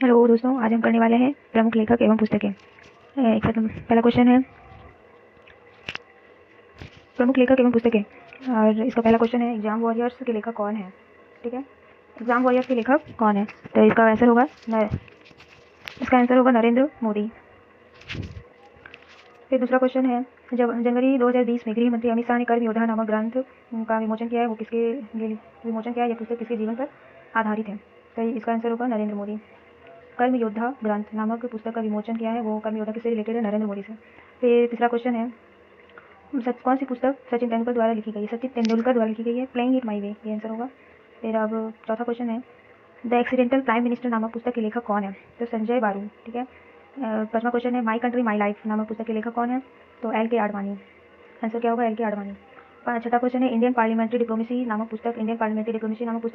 Hello दोस्तों, आज हम करने वाले हैं प्रमुख लेखक एवं पुस्तकें। एक सेकंड, पहला क्वेश्चन है प्रमुख लेखक एवं पुस्तकें, और इसका पहला क्वेश्चन है एग्जाम वॉरियर्स के लेखक कौन है। ठीक है, एग्जाम वॉरियर्स के लेखक कौन है, तो इसका आंसर होगा नरेंद्र मोदी। फिर दूसरा क्वेश्चन है, जब जनवरी 2020 में गृह मंत्री अमित शाह ने कर्म योद्धा नामक ग्रंथ का विमोचन किया है, वो किसके लिए विमोचन किया है, यह पुस्तक किसके जीवन पर आधारित है, तो इसका आंसर होगा नरेंद्र मोदी। कर्म योद्धा ग्रंथ नामक पुस्तक का विमोचन किया है, वो कर्म योद्धा किससे रिलेटेड है, नरेंद्र मोदी से। फिर तीसरा क्वेश्चन है, कौन सी पुस्तक सचिन तेंदुलकर द्वारा लिखी गई है, सचिन तेंदुलकर द्वारा लिखी गई है, प्लेइंग इट माई वे, ये आंसर होगा। फिर अब चौथा क्वेश्चन है, द एक्सीडेंटल प्राइम मिनिस्टर नामक पुस्तक के लेखक कौन है, तो संजय बारू। ठीक है, पांचवा क्वेश्चन है, माई कंट्री माई लाइफ नामक पुस्तक के लेखक कौन है, तो एल के आडवाणी। आंसर क्या होगा, एल के आडवाणी। छठा क्वेश्चन है, इंडियन पार्लियामेंट्री डिप्लोमेसी नामक पुस्तक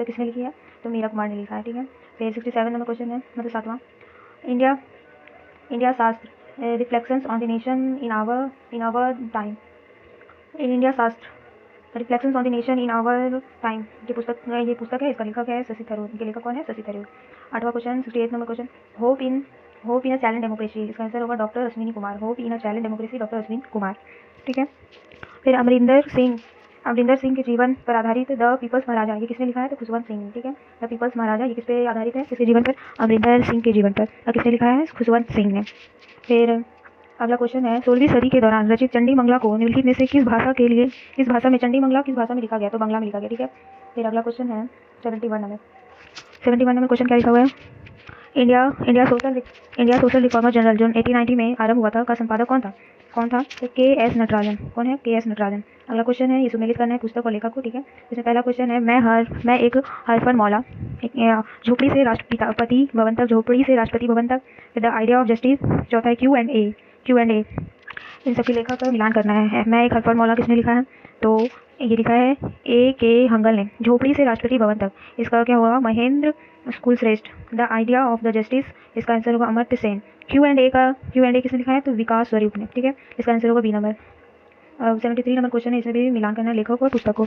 किसने लिखी है, तो मीरा कुमार ने लिखा है। ठीक है, फिर 67 नंबर क्वेश्चन है, मतलब सातवां, India India Shastra reflections on the nation in our time, in India Shastra reflections on the nation in our time, ये पुस्तक है, इसका लेखक है शशि थरूर। इनके लेखक कौन है, शशि थरूर। आठवां question, 68 number question, hope in a challenge democracy, इसका आंसर होगा doctor Ashwini Kumar. Hope in a challenge democracy, doctor Ashwini Kumar. ठीक है, फिर अमरिंदर सिंह के जीवन पर आधारित द पीपल्स महाराजा, ये किसने लिखा है, तो खुशवंत सिंह। ठीक है, द पीपल्स महाराजा ये किस पे आधारित है, किसके जीवन पर, अमरिंदर सिंह के जीवन पर, और किसने लिखा है, खुशवंत सिंह ने। फिर अगला क्वेश्चन है, 16वीं सदी के दौरान रचित चंडी मंगला को निम्नलिखित में से किस भाषा में चंडी मंगला किस भाषा में लिखा गया, तो बांग्ला में लिखा गया। ठीक है, फिर अगला क्वेश्चन है 71 नंबर क्वेश्चन, क्या लिखा हुआ है, इंडिया सोशल रिफॉर्मर जनरल जो 1890 में आरंभ हुआ था, का संपादक कौन था, तो के एस नटराजन। कौन है, के एस नटराजन। अगला क्वेश्चन है, ये सुमेलित करना है पुस्तक और लेखक को। ठीक है, इसमें पहला क्वेश्चन है, मैं एक हरफन मौला, झोपड़ी से राष्ट्रपति भवन तक, द आइडिया ऑफ जस्टिस। चौथा है Q&A, इन सबके लेखक का मिलान करना है। मैं एक हरफन मौला किसने लिखा है, तो ये लिखा है ए के हंगल ने। झोपड़ी से राष्ट्रपति भवन तक, इसका क्या होगा, महेंद्र स्कूल श्रेष्ठ। The idea of the justice, इसका आंसर होगा अमर्त्य सेन। Q&A किसने लिखा है, तो विकास स्वरूप ने। ठीक है, इसका आंसर होगा बी नंबर। 73 नंबर क्वेश्चन है, इसमें भी मिलान करना है लेखक और पुस्तक को।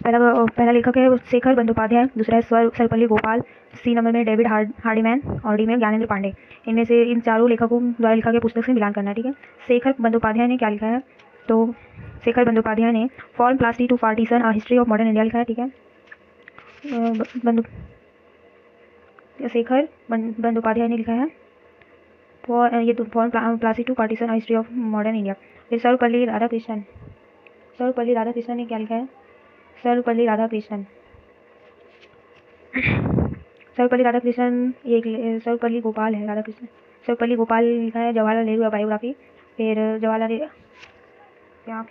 पहला लेखक है शेखर बंदोपाध्याय, दूसरा है सर्वपल्ली गोपाल, सी नंबर में डेविड हार्डीमैन, और डी में ज्ञानेंद्र पांडे। इनमें से इन चारों लेखकों द्वारा लिखा गया पुस्तक से मिलान करना है। ठीक है, शेखर बंदोपाध्याय ने क्या लिखा है, तो शेखर बंदोपाध्याय ने from Plassey to partition a history of modern India लिखा है। ठीक है, शेखर बंदोपाध्याय ने लिखा है ये तो from Plassey to partition a history of modern India. फिर सर्वपल्ली राधाकृष्णन ने क्या लिखा है, सर्वपल्ली राधाकृष्णन ये सर्वपल्ली गोपाल है, राधाकृष्णन सर्वपल्ली गोपाल लिखा है जवाहरलाल नेहरू बायोग्राफी। फिर जवाहरलाल क्या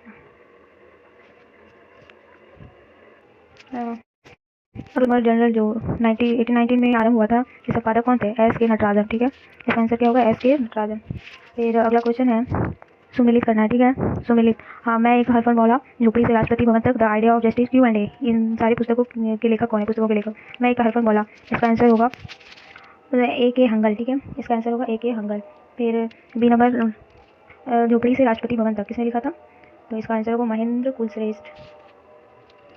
जनरल जो 1819 में आरंभ हुआ था, इसके संपादक कौन थे, एस के नटराजन। ठीक है, इसका आंसर क्या होगा, एस के नटराजन। फिर अगला क्वेश्चन है, सुमिलित करना है। ठीक है, सुमिलित, हाँ, मैं एक हरफन मौला, झोपड़ी से राष्ट्रपति भवन तक, the idea of justice, Q&A, इन सारी पुस्तकों के लेखक कौन है, पुस्तकों के लेखक, मैं एक हरफन मौला, इसका आंसर होगा ए के हंगल। ठीक है, इसका आंसर होगा ए के हंगल। फिर बी नंबर, झोपड़ी से राष्ट्रपति भवन तक किसने लिखा था, तो इसका आंसर होगा Mahendra Kulshreshtha.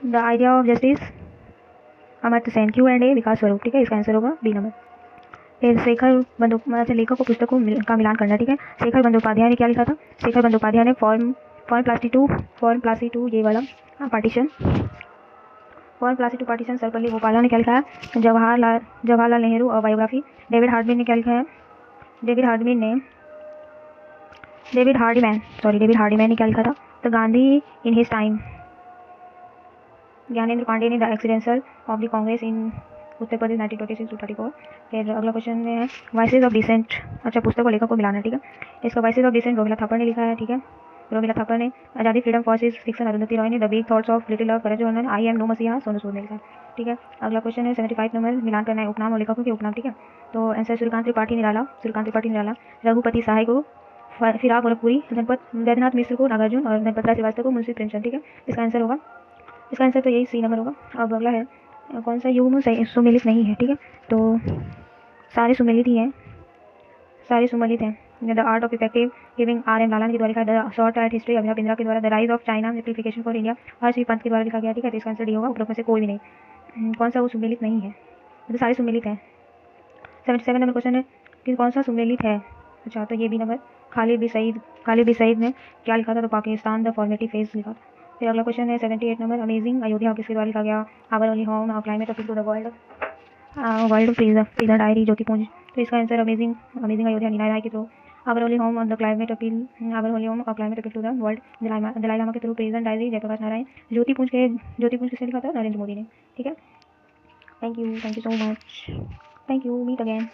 The idea of justice, Amartya Sen. Q&A, विकास स्वरूप। ठीक है, इसका आंसर होगा बी नंबर। फिर लेखक को पुस्तकों का मिलान करना। ठीक है, शेखर बंदोपाध्याय ने क्या लिखा था, शेखर बंदोपाध्याय ने फॉर्म प्लास्टी टू ये वाला partition, from Plassey to partition. Sarvepalli Gopal ने क्या लिखा है, जवाहरलाल नेहरू और बायोग्राफी। डेविड हार्डमैन ने क्या लिखा है, डेविड हार्डीमैन ने क्या लिखा था, the Gandhi in his time. Gyanendra Pandey ने the ascendancy of the Congress in Uttar Pradesh 1926-34। फिर अगला क्वेश्चन है, वॉइसेज ऑफ डिसेंट। अच्छा, पुस्तक और लेखक को मिलाना। ठीक है, इसका voices of dissent Romila Thapar ने लिखा है। ठीक है, रोमिला थापर ने। Azadi freedom forces fiction, Arundhati Roy ने। The big thoughts of little love, करेज Vardhan. I am no messiah, Sonu सूद ने लिखा है। ठीक है, अगला क्वेश्चन है 75 नंबर, मिलान करना है उपनाम और लेखकों के उपनाम। ठीक है, तो आंसर सूर्यकांत त्रिपाठी निराला, रघुपति सहाय को फिराक गोरखपुरी, गणपत वैद्यनाथ मिश्र को नागार्जुन, और गणपत राय श्रीवास्तव को मुंशी प्रेमचंद। ठीक है, इसका आंसर तो यही सी नंबर होगा। अब अगला है, कौन सा युग्म सुमेलित नहीं है। ठीक है, तो सारे सुमेलित हैं। The art of effective giving, R.M. Lalan के द्वारा लिखा है। The short art history, Abhinav Bindra के द्वारा। The rise of China simplification for India, Harsh Pant के द्वारा लिखा गया। ठीक है, तो इसका आंसर डी होगा, उपरोक्त में से कोई भी नहीं। कौन सा वो सुमेलित नहीं है, तो सारे सुमेलित हैं। 77 नंबर क्वेश्चन है कि कौन सा सुमेलित है। अच्छा, तो ये B number Khalid B Sayeed ने क्या लिखा था, तो पाकिस्तान द फॉर्मेटिव फेज लिखा था। फिर अगला क्वेश्चन है 78 नंबर, अमेजिंग अयोध्या किसके द्वारा लिखा गया, our only home, climate appeal to the world freezer diary, Jyoti Punj. तो इसका आंसर अमेजिंग अयोध्या नीना राय के through, our only home the climate appeal, our only home climate appeal to the world Dalai Lama के through, present diary Jayaprakash Narayan, Jyotipunj किसने लिखा था, नरेंद्र मोदी ने। ठीक है, thank you so much, thank you, meet again.